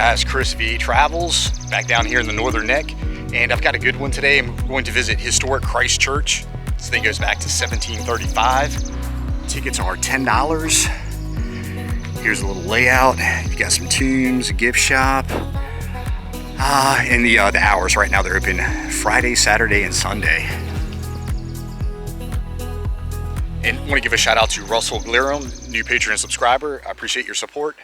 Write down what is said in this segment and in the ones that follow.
guys, Chris V Travels, back down here in the Northern Neck, and I've got a good one today. I'm going to visit historic Christ Church. This thing goes back to 1735. Tickets are $10. Here's a little layout. You've got some tombs, a gift shop, and the hours right now, they're open Friday, Saturday, and Sunday. And I want to give a shout out to Russell Glirum, new patron and subscriber. I appreciate your support.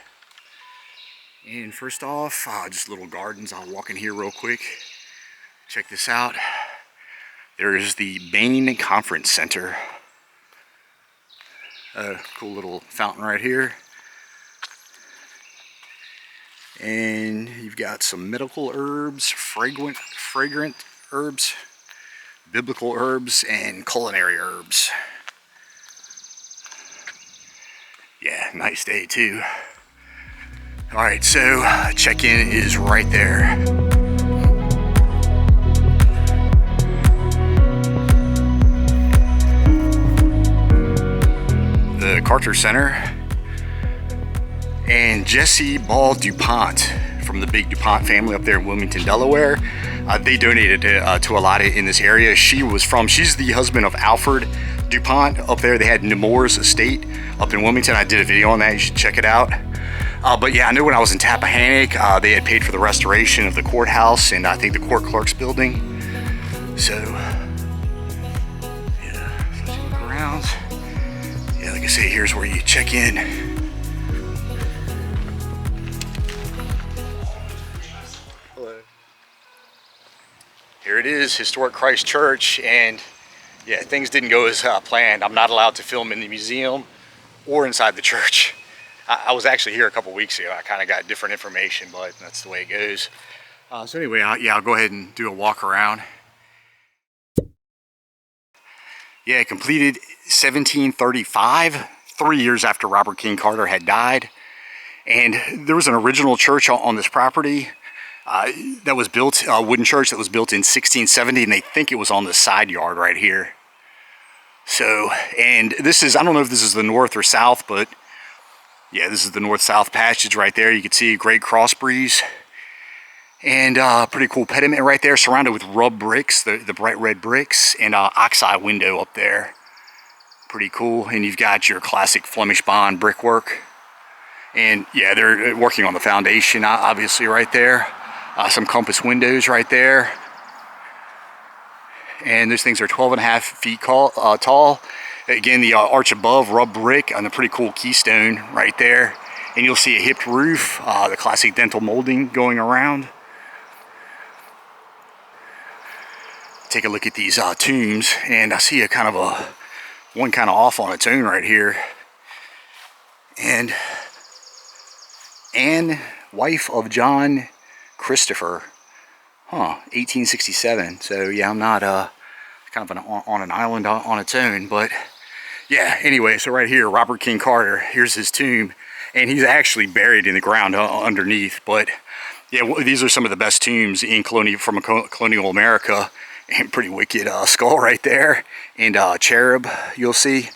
And first off, just little gardens. I'll walk in here real quick. Check this out. There is the Bain Conference Center. Cool little fountain right here. And you've got some medical herbs, fragrant herbs, biblical herbs, and culinary herbs. Yeah, nice day too. All right, so check-in is right there. The Carter Center. And Jesse Ball DuPont from the big DuPont family up there in Wilmington, Delaware. They donated to a lot in this area. She's the husband of Alfred DuPont up there. They had Nemours Estate up in Wilmington. I did a video on that. You should check it out. But yeah, I know when I was in Tappahannock, they had paid for the restoration of the courthouse and I think the court clerk's building. So, yeah, so let's look around. Yeah, like I say, here's where you check in. Hello. Here it is, historic Christ Church, and yeah, things didn't go as planned. I'm not allowed to film in the museum or inside the church. I was actually here a couple weeks ago. I kind of got different information, but that's the way it goes. So anyway, I'll go ahead and do a walk around. Yeah, completed 1735, 3 years after Robert King Carter had died. And there was an original church on this property that was built, a wooden church that was built in 1670, and they think it was on the side yard right here. So, and this is, I don't know if this is the north or south, but yeah, this is the north-south passage right there. You can see great cross breeze and pretty cool pediment right there, surrounded with rub bricks, the bright red bricks, and oxeye window up there. Pretty cool. And you've got your classic Flemish bond brickwork. And yeah, they're working on the foundation, obviously, right there. Some compass windows right there. And those things are 12.5 feet tall. Again, the arch above, rub brick, and a pretty cool keystone right there. And you'll see a hipped roof, the classic dental molding going around. Take a look at these tombs, and I see one kind of off on its own right here. And Anne, wife of John Christopher, 1867. So yeah, I'm not kind of on an island on its own, but yeah, anyway, so right here, Robert King Carter, here's his tomb, and he's actually buried in the ground underneath. But yeah, these are some of the best tombs in colonial America, and pretty wicked skull right there, and cherub, you'll see.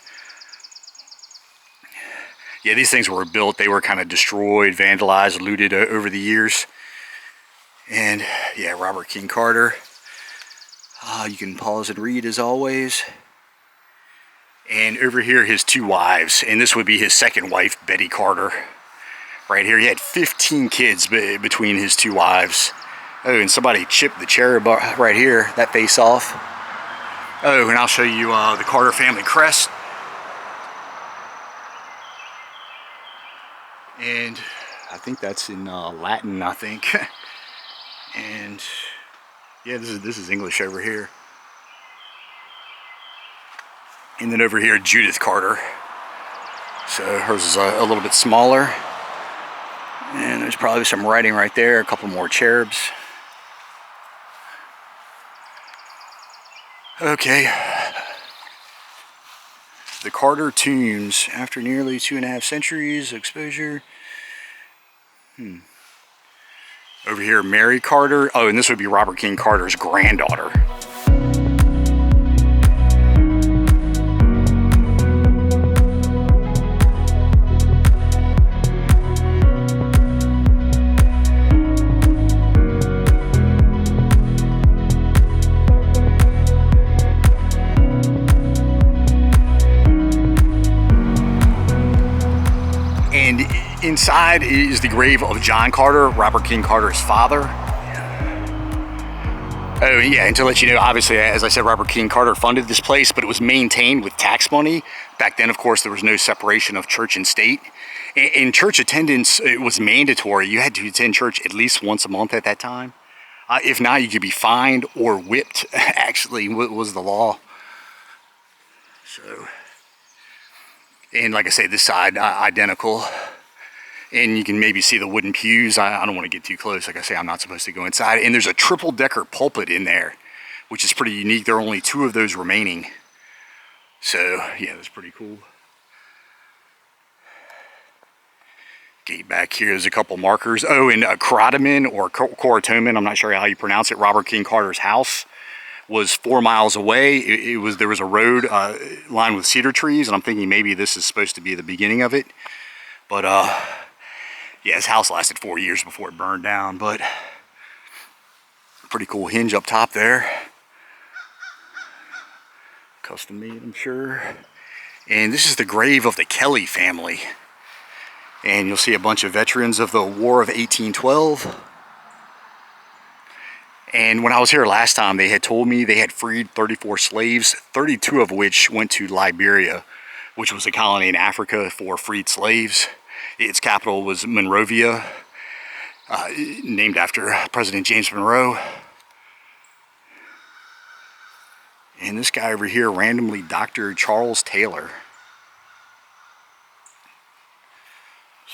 Yeah, these things were built, they were kind of destroyed, vandalized, looted over the years. And yeah, Robert King Carter. You can pause and read as always. And over here, his two wives, and this would be his second wife, Betty Carter. Right here, he had 15 kids between his two wives. Oh, and somebody chipped the cherub right here, that face off. Oh, and I'll show you the Carter family crest. And I think that's in Latin, I think. And yeah, this is English over here. And then over here, Judith Carter. So hers is a little bit smaller. And there's probably some writing right there, a couple more cherubs. Okay. The Carter tombs, after nearly 2.5 centuries of exposure. Over here, Mary Carter. Oh, and this would be Robert King Carter's granddaughter. inside is the grave of John Carter, Robert King Carter's father. Oh yeah, and to let you know, obviously, as I said, Robert King Carter funded this place, but it was maintained with tax money. Back then, of course, there was no separation of church and state. In church attendance, it was mandatory. You had to attend church at least once a month at that time. If not, you could be fined or whipped, actually, was the law. So, and like I say, this side, identical. And you can maybe see the wooden pews. I don't want to get too close. Like I say, I'm not supposed to go inside. And there's a triple-decker pulpit in there, which is pretty unique. There are only 2 of those remaining. So, yeah, that's pretty cool. Gate back here, there's a couple markers. Oh, and Croatoman or Coratoman, I'm not sure how you pronounce it, Robert King Carter's house was 4 miles away. There was a road lined with cedar trees, and I'm thinking maybe this is supposed to be the beginning of it. But, yeah, his house lasted 4 years before it burned down, but pretty cool hinge up top there. Custom made, I'm sure. And this is the grave of the Kelly family. And you'll see a bunch of veterans of the War of 1812. And when I was here last time, they had told me they had freed 34 slaves, 32 of which went to Liberia, which was a colony in Africa for freed slaves. Its capital was Monrovia, named after President James Monroe. And this guy over here, randomly Dr. Charles Taylor.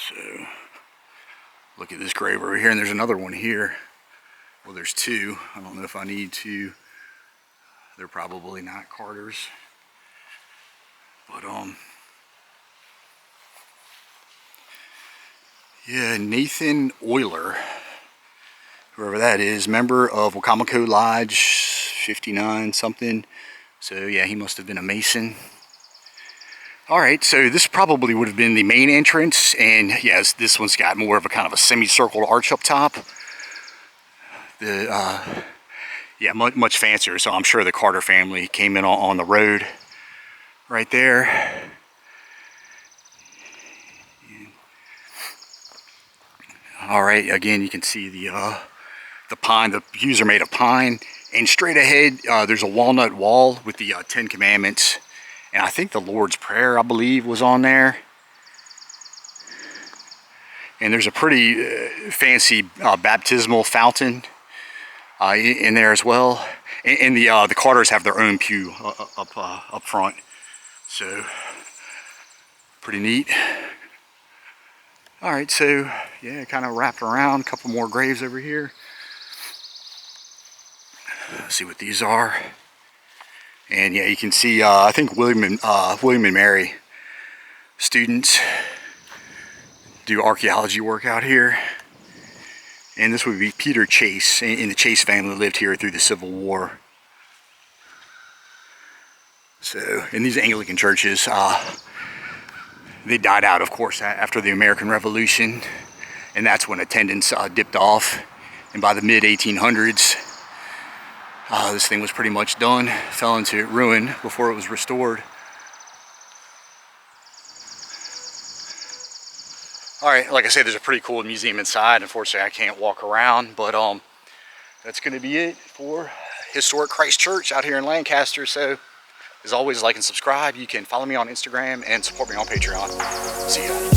So, look at this grave over here, and there's another one here. Well, there's 2. I don't know if I need to. They're probably not Carters. But, yeah, Nathan Euler, whoever that is, member of Wacomico Lodge 59 something. So yeah, he must have been a Mason. Alright, so this probably would have been the main entrance, and yes, this one's got more of a kind of a semicircle arch up top. Yeah, much fancier, so I'm sure the Carter family came in on the road right there. All right, again, you can see the pine. The pews are made of pine, and straight ahead, there's a walnut wall with the 10 Commandments, and I think the Lord's Prayer, I believe, was on there. And there's a pretty fancy baptismal fountain in there as well. And the Carters have their own pew up front, so pretty neat. Alright, so yeah, kind of wrapped around. A couple more graves over here. Let's see what these are. And yeah, you can see, I think William and Mary students do archaeology work out here. And this would be Peter Chase, and the Chase family lived here through the Civil War. So, in these Anglican churches, they died out, of course, after the American Revolution, and that's when attendance dipped off. And by the mid-1800s, this thing was pretty much done, fell into ruin before it was restored. Alright, like I said, there's a pretty cool museum inside. Unfortunately, I can't walk around, but that's going to be it for Historic Christ Church out here in Lancaster. So, as always, like and subscribe. You can follow me on Instagram and support me on Patreon. See ya.